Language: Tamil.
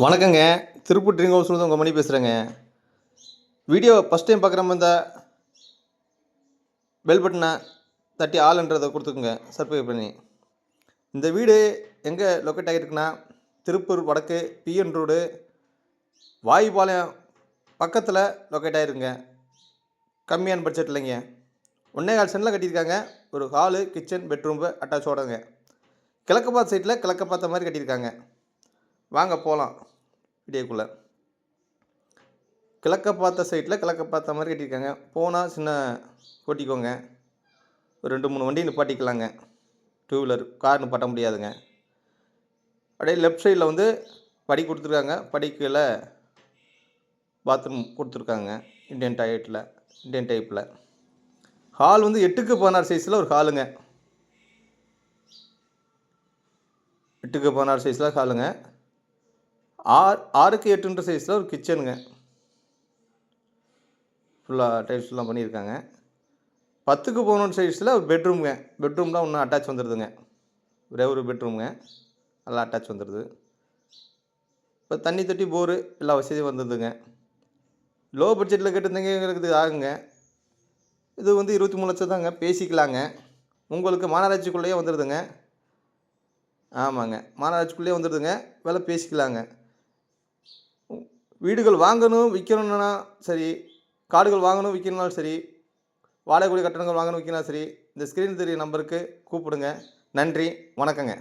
வணக்கங்க. திருப்பூர் ட்ரீம் ஹவுஸ்லேருந்து உங்கள் மணி பேசுகிறேங்க. வீடியோ ஃபஸ்ட் டைம் பார்க்குற மாதிரி இருந்தால் பெல் பட்டனை தட்டி ஆல்ன்றதை கொடுத்துக்குங்க சப்ஸ்கிரைப் பண்ணி. இந்த வீடு எங்கே லொக்கேட் ஆகிருக்குன்னா திருப்பூர் வடக்கு பிஎன் ரோடு வாயுபாளையம் பக்கத்தில் லொக்கேட் ஆகிருக்குங்க. கம்மியான பட்ஜெட் இல்லைங்க. 1.25 சென்டில் கட்டியிருக்காங்க. ஒரு ஹாலு, கிச்சன், பெட்ரூம்பு அட்டாச்சோடங்க. கிழக்கு பார்த்த சைட்டில் கிழக்க பார்த்த மாதிரி கட்டியிருக்காங்க. வாங்க போகலாம் வீடியோக்குள்ளே. கிழக்க பார்த்த சைட்டில் கிழக்க பார்த்த மாதிரி கட்டியிருக்காங்க. போனால் சின்ன ஓட்டிக்கோங்க. ஒரு 2-3 வண்டி நிப்பாட்டிக்கலாங்க. 2 வீலர் கார் நிப்பாட்ட முடியாதுங்க. அப்படியே லெஃப்ட் சைடில் வந்து படி கொடுத்துருக்காங்க. படிக்கல பாத்ரூம் கொடுத்துருக்காங்க. இண்டியன் டைப்பில் ஹால் வந்து 8க்கு 16 சைஸில் ஒரு ஹாலுங்க. 8க்கு 16 சைஸில் ஹாலுங்க. 6க்கு 8ன்ற சைஸில் ஒரு கிச்சனுங்க. ஃபுல்லாக டைல்ஸ்லாம் பண்ணியிருக்காங்க. 10க்கு 11 சைஸில் ஒரு பெட்ரூமுங்க. பெட்ரூம்லாம் இன்னும் அட்டாச் வந்துடுதுங்க. ஒரே ஒரு பெட்ரூமுங்க. நல்லா அட்டாச் வந்துடுது. இப்போ தண்ணி தொட்டி, போரு எல்லா வசதியும் வந்துடுதுங்க. லோ பட்ஜெட்டில் கேட்டிருந்தீங்க, எங்களுக்கு இது ஆகுங்க. இது வந்து 23 லட்சம் தாங்க, பேசிக்கலாங்க. உங்களுக்கு மாநகராட்சிக்குள்ளேயே வந்துடுதுங்க. ஆமாங்க, மாநகராட்சிக்குள்ளேயே வந்துடுதுங்க. விலை பேசிக்கலாங்க. வீடுகள் வாங்கணும் விற்கணுன்னா சரி, காடுகள் வாங்கணும் விற்கணுன்னாலும் சரி, வாடகை கூலி கட்டணங்கள் வாங்கணும் விற்கணும் சரி, இந்த ஸ்க்ரீன் தெரிய நம்பருக்கு கூப்பிடுங்க. நன்றி, வணக்கங்க.